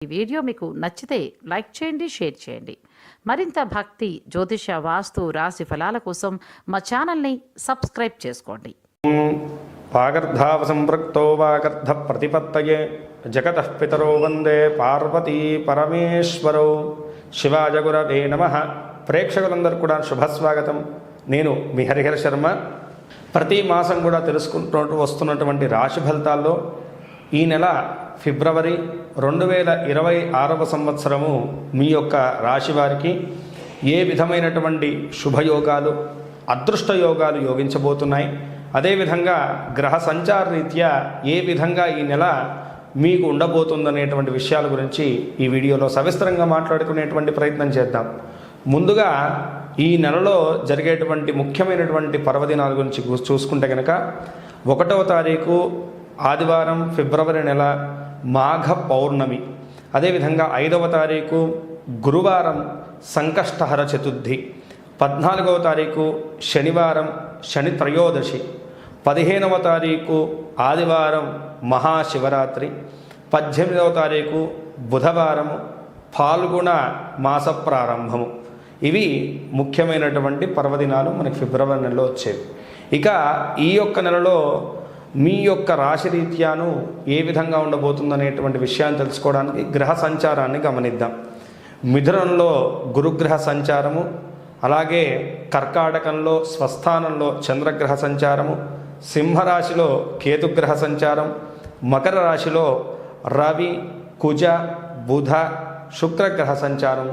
ఈ వీడియో మీకు నచ్చితే లైక్ చేయండి, షేర్ చేయండి. మరింత భక్తి, జ్యోతిష, వాస్తు, రాశి ఫలాల కోసం మా ఛానల్ని సబ్స్క్రైబ్ చేసుకోండి. వాగర్ధావ సంపృక్తో వాగర్ధ ప్రతిపత్తయే జగతః పితరో వందే పార్వతీ పరమేశ్వరో. శివాయ గురవే నమః. ప్రేక్షకులందరూ కూడా శుభస్వాగతం. నేను మీ హరిహర శర్మ. ప్రతి మాసం కూడా తెలుసుకుంటూ వస్తున్నటువంటి రాశి ఫలితాల్లో ఈ నెల ఫిబ్రవరి 2026 సంవత్సరము మీ యొక్క రాశి వారికి ఏ విధమైనటువంటి శుభయోగాలు, అదృష్ట యోగాలు యోగించబోతున్నాయి, అదేవిధంగా గ్రహ సంచార రీత్యా ఏ విధంగా ఈ నెల మీకు ఉండబోతుందనేటువంటి విషయాల గురించి ఈ వీడియోలో సవిస్తరంగా మాట్లాడుకునేటువంటి ప్రయత్నం చేద్దాం. ముందుగా ఈ నెలలో జరిగేటువంటి ముఖ్యమైనటువంటి పర్వదినాల గురించి చూసుకుంటే కనుక 1వ తారీఖు ఆదివారం ఫిబ్రవరి నెల మాఘ పౌర్ణమి, అదేవిధంగా 5వ తారీఖు గురువారం సంకష్టహర చతుర్థి, 14వ తారీఖు శనివారం శని త్రయోదశి, 15వ తారీఖు ఆదివారం మహాశివరాత్రి, 18వ తారీఖు బుధవారం ఫాల్గుణ మాస ప్రారంభము. ఇవి ముఖ్యమైనటువంటి పర్వదినాలు మనకి ఫిబ్రవరి నెలలో వచ్చేవి. ఇక ఈ యొక్క నెలలో మీ యొక్క రాశి రీత్యాను ఏ విధంగా ఉండబోతుందనేటువంటి విషయాన్ని తెలుసుకోవడానికి గ్రహ సంచారాన్ని గమనిద్దాం. మిథునంలో గురుగ్రహ సంచారము, అలాగే కర్కాటకంలో స్వస్థానంలో చంద్రగ్రహ సంచారము, సింహరాశిలో కేతుగ్రహ సంచారం, మకర రాశిలో రవి, కుజ, బుధ, శుక్రగ్రహ సంచారం,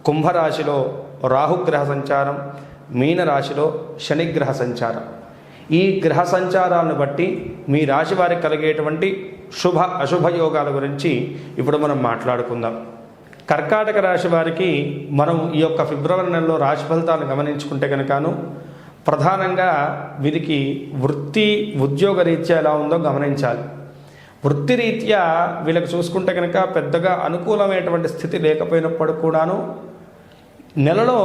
కుంభరాశిలో రాహుగ్రహ సంచారం, మీనరాశిలో శనిగ్రహ సంచారం. ఈ గ్రహ సంచారాలను బట్టి మీ రాశి వారికి కలిగేటువంటి శుభ అశుభ యోగాల గురించి ఇప్పుడు మనం మాట్లాడుకుందాం. కర్కాటక రాశి వారికి మనం ఈ యొక్క ఫిబ్రవరి నెలలో రాశి ఫలితాలను గమనించుకుంటే కనుకను ప్రధానంగా వీరికి వృత్తి ఉద్యోగ రీత్యా ఎలా ఉందో గమనించాలి. వృత్తి రీత్యా వీళ్ళకి చూసుకుంటే కనుక పెద్దగా అనుకూలమైనటువంటి స్థితి లేకపోయినప్పుడు కూడాను నెలలో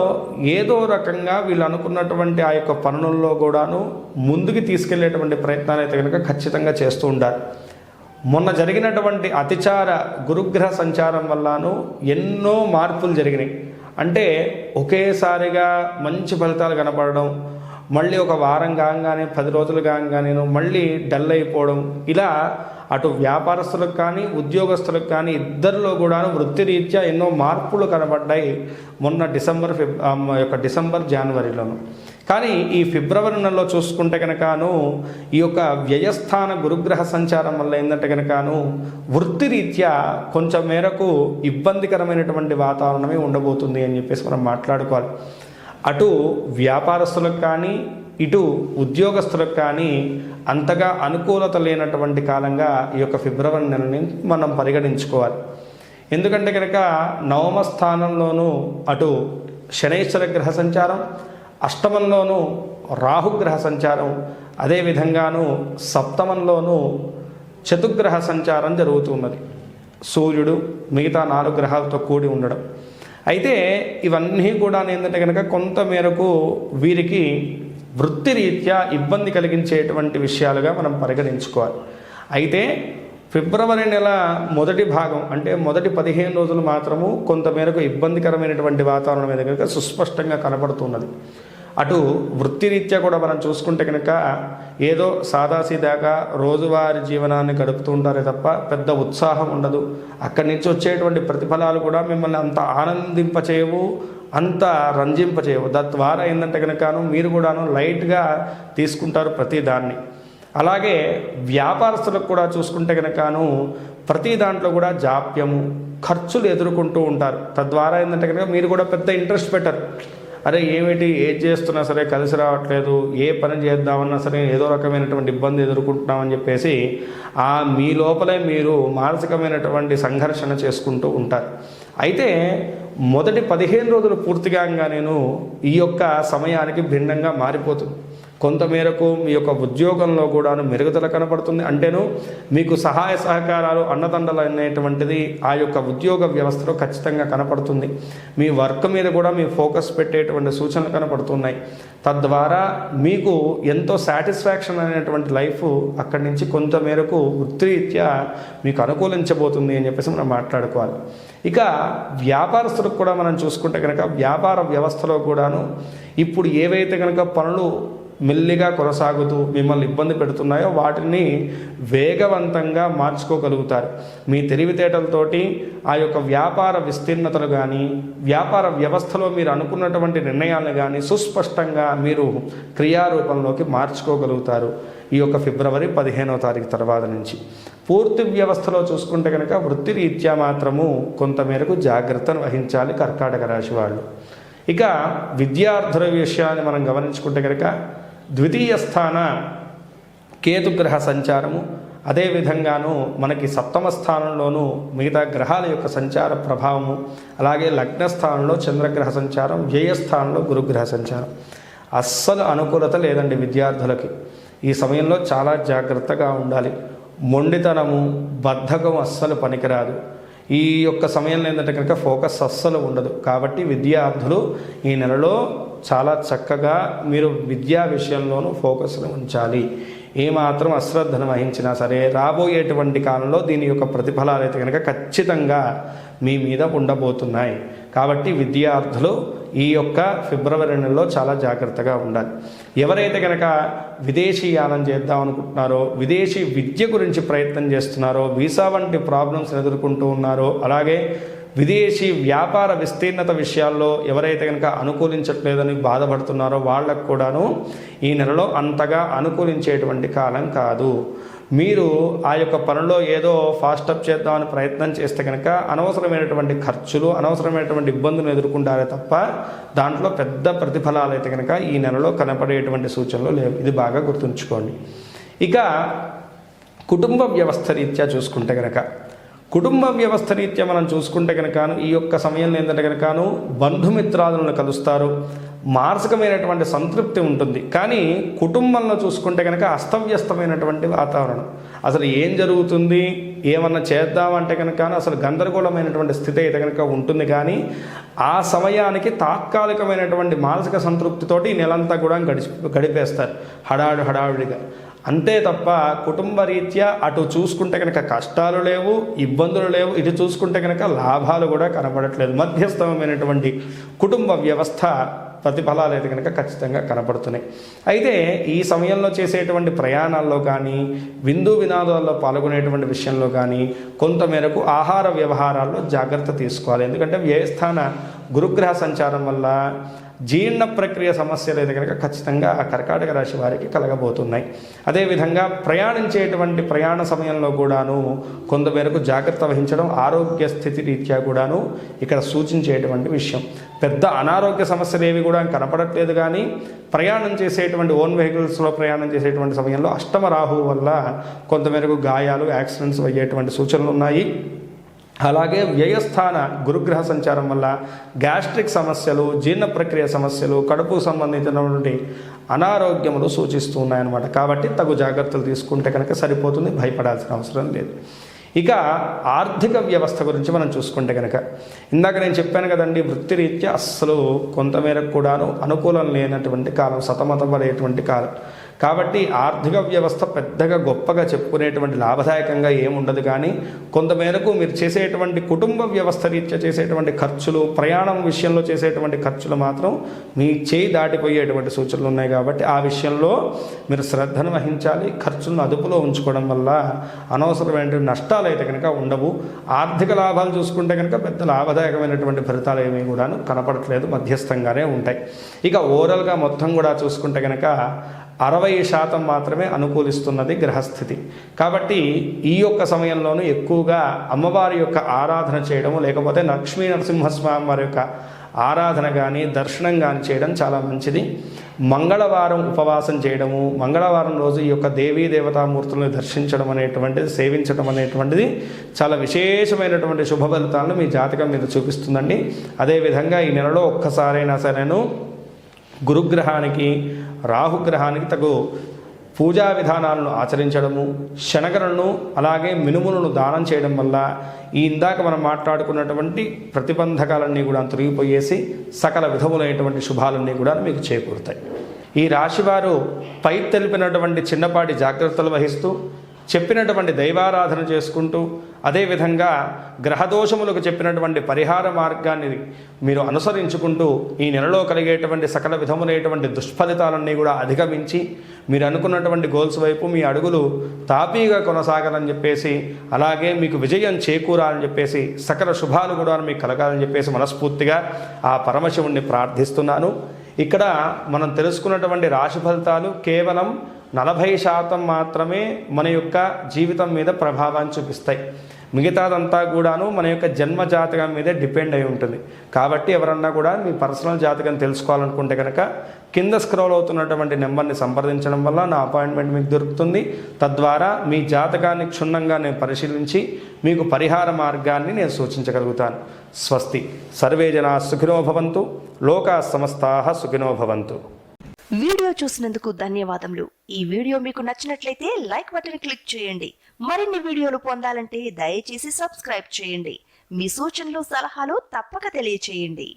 ఏదో రకంగా వీళ్ళు అనుకున్నటువంటి ఆ యొక్క పనులలో కూడాను ముందుకు తీసుకెళ్లేటువంటి ప్రయత్నాలు అయితే కనుక ఖచ్చితంగా చేస్తూ ఉండాలి. మొన్న జరిగినటువంటి అతిచార గురుగ్రహ సంచారం వల్లను ఎన్నో మార్పులు జరిగినాయి. అంటే ఒకేసారిగా మంచి ఫలితాలు కనపడడం, మళ్ళీ ఒక వారం కాగానే 10 రోజులు కాగానే మళ్ళీ డల్ అయిపోవడం, ఇలా అటు వ్యాపారస్తులకు కానీ ఉద్యోగస్తులకు కానీ ఇద్దరిలో కూడా వృత్తిరీత్యా ఎన్నో మార్పులు కనబడ్డాయి మొన్న డిసెంబర్ జనవరిలోను. కానీ ఈ ఫిబ్రవరి నెలలో చూసుకుంటే కనుకను ఈ యొక్క వ్యయస్థాన గురుగ్రహ సంచారం వల్ల ఏంటంటే కనుకను వృత్తిరీత్యా కొంచెం మేరకు ఇబ్బందికరమైనటువంటి వాతావరణమే ఉండబోతుంది అని చెప్పేసి మనం మాట్లాడుకోవాలి. అటు వ్యాపారస్తులకు కానీ ఇటు ఉద్యోగస్తులకు కానీ అంతగా అనుకూలత లేనటువంటి కాలంగా ఈ యొక్క ఫిబ్రవరి నెలని మనం పరిగణించుకోవాలి. ఎందుకంటే కనుక 9వ స్థానంలోనూ అటు శనైశ్వర గ్రహ సంచారం, అష్టమంలోనూ రాహుగ్రహ సంచారం, అదేవిధంగాను సప్తమంలోనూ చతుర్గ్రహ సంచారం జరుగుతున్నది. సూర్యుడు మిగతా 4 గ్రహాలతో కూడి ఉండడం. అయితే ఇవన్నీ కూడా ఏంటంటే కనుక కొంత మేరకు వీరికి వృత్తిరీత్యా ఇబ్బంది కలిగించేటువంటి విషయాలుగా మనం పరిగణించుకోవాలి. అయితే ఫిబ్రవరి నెల మొదటి భాగం అంటే మొదటి 15 రోజులు మాత్రము కొంతమేరకు ఇబ్బందికరమైనటువంటి వాతావరణం మీద కనుక సుస్పష్టంగా కనపడుతున్నది. అటు వృత్తిరీత్యా కూడా మనం చూసుకుంటే కనుక ఏదో సాదాసీదాగా రోజువారీ జీవనాన్ని గడుపుతూ ఉంటారే తప్ప పెద్ద ఉత్సాహం ఉండదు. అక్కడి నుంచి వచ్చేటువంటి ప్రతిఫలాలు కూడా మిమ్మల్ని అంత ఆనందింపచేయవు, అంత రంజింపచేయవు. తద్వారా ఏంటంటే కనుకను మీరు కూడాను లైట్గా తీసుకుంటారు ప్రతి దాన్ని. అలాగే వ్యాపారస్తులకు కూడా చూసుకుంటే కనుకను ప్రతి దాంట్లో కూడా జాప్యము, ఖర్చులు ఎదుర్కొంటూ ఉంటారు. తద్వారా ఏంటంటే కనుక మీరు కూడా పెద్ద ఇంట్రెస్ట్ పెట్టరు. అరే ఏమిటి ఏది చేస్తున్నా సరే కలిసి రావట్లేదు, ఏ పని చేద్దామన్నా సరే ఏదో రకమైనటువంటి ఇబ్బంది ఎదుర్కొంటున్నామని చెప్పేసి మీ లోపలే మీరు మానసికమైనటువంటి సంఘర్షణ చేసుకుంటూ ఉంటారు. అయితే మొదటి 15 రోజులు పూర్తిగా నేను ఈ యొక్క సమయానికి భిన్నంగా మారిపోతుంది. కొంతమేరకు మీ యొక్క ఉద్యోగంలో కూడాను మెరుగుదల కనపడుతుంది. అంటేను మీకు సహాయ సహకారాలు అన్నదండలు అనేటువంటిది ఆ యొక్క ఉద్యోగ వ్యవస్థలో ఖచ్చితంగా కనపడుతుంది. మీ వర్క్ మీద కూడా మీ ఫోకస్ పెట్టేటువంటి సూచనలు కనపడుతున్నాయి. తద్వారా మీకు ఎంతో సాటిస్ఫాక్షన్ అనేటువంటి లైఫ్ అక్కడి నుంచి కొంతమేరకు వృత్తిరీత్యా మీకు అనుకూలించబోతుంది అని చెప్పేసి మనం మాట్లాడుకోవాలి. ఇక వ్యాపారస్తులకు కూడా మనం చూసుకుంటే కనుక వ్యాపార వ్యవస్థలో కూడాను ఇప్పుడు ఏవైతే కనుక పనులు మెల్లిగా కొనసాగుతూ మిమ్మల్ని ఇబ్బంది పెడుతున్నాయో వాటిని వేగవంతంగా మార్చుకోగలుగుతారు. మీ తెలివితేటలతోటి ఆ యొక్క వ్యాపార విస్తీర్ణతలు కానీ వ్యాపార వ్యవస్థలో మీరు అనుకున్నటువంటి నిర్ణయాలను కానీ సుస్పష్టంగా మీరు క్రియారూపంలోకి మార్చుకోగలుగుతారు. ఈ యొక్క ఫిబ్రవరి 15వ తారీఖు తర్వాత నుంచి పూర్తి వ్యవస్థలో చూసుకుంటే కనుక వృత్తిరీత్యా మాత్రము కొంతమేరకు జాగ్రత్తను వహించాలి కర్కాటక రాశి వాళ్ళు. ఇక విద్యార్థుల విషయాన్ని మనం గమనించుకుంటే కనుక ద్వితీయ స్థాన కేతుగ్రహ సంచారము, అదేవిధంగాను మనకి సప్తమ స్థానంలోనూ మిగతా గ్రహాల యొక్క సంచార ప్రభావము, అలాగే లగ్న స్థానంలో చంద్రగ్రహ సంచారం, వ్యయస్థానంలో గురుగ్రహ సంచారం. అస్సలు అనుకూలత లేదండి విద్యార్థులకి. ఈ సమయంలో చాలా జాగ్రత్తగా ఉండాలి. మొండితనము, బద్ధకం అస్సలు పనికిరాదు. ఈ యొక్క సమయంలో ఏంటంటే కనుక ఫోకస్ అస్సలు ఉండదు. కాబట్టి విద్యార్థులు ఈ నెలలో చాలా చక్కగా మీరు విద్యా విషయంలోనూ ఫోకస్ను ఉంచాలి. ఏమాత్రం అశ్రద్ధను వహించినా సరే రాబోయేటువంటి కాలంలో దీని యొక్క ప్రతిఫలాలు అయితే కనుక ఖచ్చితంగా మీ మీద ఉండబోతున్నాయి. కాబట్టి విద్యార్థులు ఈ యొక్క ఫిబ్రవరి నెలలో చాలా జాగ్రత్తగా ఉండాలి. ఎవరైతే కనుక విదేశీయానం చేద్దాం అనుకుంటున్నారో, విదేశీ విద్య గురించి ప్రయత్నం చేస్తున్నారో, వీసా వంటి ప్రాబ్లమ్స్ ఎదుర్కొంటూ ఉన్నారో, అలాగే విదేశీ వ్యాపార విస్తీర్ణత విషయాల్లో ఎవరైతే కనుక అనుకూలించట్లేదని బాధపడుతున్నారో వాళ్ళకు కూడాను ఈ నెలలో అంతగా అనుకూలించేటువంటి కాలం కాదు. మీరు ఆ యొక్క పనిలో ఏదో ఫాస్టప్ చేద్దామని ప్రయత్నం చేస్తే కనుక అనవసరమైనటువంటి ఖర్చులు, అనవసరమైనటువంటి ఇబ్బందులు ఎదుర్కొంటారే తప్ప దాంట్లో పెద్ద ప్రతిఫలాలు అయితే కనుక ఈ నెలలో కనపడేటువంటి సూచనలు లేవు. ఇది బాగా గుర్తుంచుకోండి. ఇక కుటుంబ వ్యవస్థ రీత్యా చూసుకుంటే కనుక కుటుంబ వ్యవస్థ రీత్యా మనం చూసుకుంటే కనుకను ఈ యొక్క సమయంలో ఏంటంటే కనుకను బంధుమిత్రాదులను కలుస్తారు. మానసికమైనటువంటి సంతృప్తి ఉంటుంది. కానీ కుటుంబంలో చూసుకుంటే కనుక అస్తవ్యస్తమైనటువంటి వాతావరణం. అసలు ఏం జరుగుతుంది, ఏమన్నా చేద్దామంటే కనుక అసలు గందరగోళమైనటువంటి స్థితి అయితే కనుక ఉంటుంది. కానీ ఆ సమయానికి తాత్కాలికమైనటువంటి మానసిక సంతృప్తితోటి ఈ నెలంతా కూడా గడిపేస్తారు హడావిడిగా. అంతే తప్ప కుటుంబ రీత్యా అటు చూసుకుంటే కనుక కష్టాలు లేవు, ఇబ్బందులు లేవు. ఇటు చూసుకుంటే కనుక లాభాలు కూడా కనపడట్లేదు. మధ్యస్థమైనటువంటి కుటుంబ వ్యవస్థ ప్రతిఫలాలు అయితే కనుక ఖచ్చితంగా కనపడుతున్నాయి. అయితే ఈ సమయంలో చేసేటువంటి ప్రయాణాల్లో కానీ, విందు వినోదాల్లో పాల్గొనేటువంటి విషయంలో కానీ కొంతమేరకు ఆహార వ్యవహారాల్లో జాగ్రత్త తీసుకోవాలి. ఎందుకంటే వ్యయస్థాన గురుగ్రహ సంచారం వల్ల జీర్ణ ప్రక్రియ సమస్యలు అయితే కనుక ఖచ్చితంగా ఆ కర్కాటక రాశి వారికి కలగబోతున్నాయి. అదేవిధంగా ప్రయాణించేటువంటి ప్రయాణ సమయంలో కూడాను కొంతమేరకు జాగ్రత్త వహించడం ఆరోగ్య స్థితి రీత్యా కూడాను ఇక్కడ సూచించేటువంటి విషయం. పెద్ద అనారోగ్య సమస్యలు ఏవి కూడా కనపడట్లేదు. కానీ ప్రయాణం చేసేటువంటి ఓన్ వెహికల్స్లో ప్రయాణం చేసేటువంటి సమయంలో అష్టమ రాహువు వల్ల కొంతమేరకు గాయాలు, యాక్సిడెంట్స్ అయ్యేటువంటి సూచనలు ఉన్నాయి. అలాగే వ్యయస్థాన గురుగ్రహ సంచారం వల్ల గ్యాస్ట్రిక్ సమస్యలు, జీర్ణ ప్రక్రియ సమస్యలు, కడుపు సంబంధించినటువంటి అనారోగ్యములు సూచిస్తూ ఉన్నాయన్నమాట. కాబట్టి తగు జాగ్రత్తలు తీసుకుంటే కనుక సరిపోతుంది, భయపడాల్సిన అవసరం లేదు. ఇక ఆర్థిక వ్యవస్థ గురించి మనం చూసుకుంటే కనుక ఇందాక నేను చెప్పాను కదండి, వృత్తిరీత్యా అస్సలు కొంతమేరకు కూడాను అనుకూలం లేనటువంటి కాలం, సతమతపడేటువంటి కాలం. కాబట్టి ఆర్థిక వ్యవస్థ పెద్దగా గొప్పగా చెప్పుకునేటువంటి లాభదాయకంగా ఏముండదు. కానీ కొంతమేరకు మీరు చేసేటువంటి కుటుంబ వ్యవస్థ రీత్యా చేసేటువంటి ఖర్చులు, ప్రయాణం విషయంలో చేసేటువంటి ఖర్చులు మాత్రం మీ చేయి దాటిపోయేటువంటి సూచనలు ఉన్నాయి. కాబట్టి ఆ విషయంలో మీరు శ్రద్ధను వహించాలి. ఖర్చులను అదుపులో ఉంచుకోవడం వల్ల అనవసరమైన నష్టాలు అయితే కనుక ఉండవు. ఆర్థిక లాభాలు చూసుకుంటే కనుక పెద్ద లాభదాయకమైనటువంటి ఫలితాలు ఏమీ కూడా కనపడట్లేదు, మధ్యస్థంగానే ఉంటాయి. ఇక ఓవరాల్గా మొత్తం కూడా చూసుకుంటే కనుక 60% మాత్రమే అనుకూలిస్తున్నది గ్రహస్థితి. కాబట్టి ఈ యొక్క సమయంలోనూ ఎక్కువగా అమ్మవారి యొక్క ఆరాధన చేయడము, లేకపోతే లక్ష్మీ నరసింహస్వామి వారి యొక్క ఆరాధన కానీ దర్శనం కానీ చేయడం చాలా మంచిది. మంగళవారం ఉపవాసం చేయడము, మంగళవారం రోజు ఈ యొక్క దేవీ దేవతామూర్తులను దర్శించడం అనేటువంటిది, సేవించడం అనేటువంటిది చాలా విశేషమైనటువంటి శుభ ఫలితాలను మీ జాతకం మీద చూపిస్తుందండి. అదేవిధంగా ఈ నెలలో ఒక్కసారైనా సరేను గురుగ్రహానికి రాహుగ్రహానికి తగు పూజా విధానాలను ఆచరించడము, శనగలను అలాగే మినుములను దానం చేయడం వల్ల ఈ ఇందాక మనం మాట్లాడుకున్నటువంటి ప్రతిబంధకాలన్నీ కూడా తొలగిపోయేసి సకల విధములైనటువంటి శుభాలన్నీ కూడా మీకు చేకూరుతాయి. ఈ రాశివారు పై తెలిపినటువంటి చిన్నపాటి జాగ్రత్తలు వహిస్తూ చెప్పినటువంటి దైవారాధన చేసుకుంటూ అదేవిధంగా గ్రహదోషములకు చెప్పినటువంటి పరిహార మార్గాన్ని మీరు అనుసరించుకుంటూ ఈ నెలలో కలిగేటువంటి సకల విధములైనటువంటి దుష్ఫలితాలన్నీ కూడా అధిగమించి మీరు అనుకున్నటువంటి గోల్స్ వైపు మీ అడుగులు తాపీగా కొనసాగాలని చెప్పేసి, అలాగే మీకు విజయం చేకూరాలని చెప్పేసి, సకల శుభాలు కూడా మీకు కలగాలని చెప్పేసి మనస్ఫూర్తిగా ఆ పరమశివుణ్ణి ప్రార్థిస్తున్నాను. ఇక్కడ మనం తెలుసుకున్నటువంటి రాశి ఫలితాలు కేవలం 40% మాత్రమే మన యొక్క జీవితం మీద ప్రభావాన్ని చూపిస్తాయి. మిగతాదంతా కూడాను మన యొక్క జన్మ జాతకం మీదే డిపెండ్ అయి ఉంటుంది. కాబట్టి ఎవరన్నా కూడా మీ పర్సనల్ జాతకం తెలుసుకోవాలనుకుంటే కనుక కింద స్క్రోల్ అవుతున్నటువంటి నెంబర్ని సంప్రదించడం వల్ల నా అపాయింట్మెంట్ మీకు దొరుకుతుంది. తద్వారా మీ జాతకాన్ని క్షుణ్ణంగా నేను పరిశీలించి మీకు పరిహార మార్గాన్ని నేను సూచించగలుగుతాను. స్వస్తి. సర్వే జనా సుఖినో భవంతు. లోకా సమస్తాః సుఖినో భవంతు. వీడియో చూసినందుకు ధన్యవాదములు. ఈ వీడియో మీకు నచ్చినట్లయితే లైక్ బటన్ క్లిక్ చేయండి. మరిన్ని వీడియోలు పొందాలంటే దయచేసి సబ్స్క్రైబ్ చేయండి. మీ సూచనలు సలహాలు తప్పక తెలియచేయండి.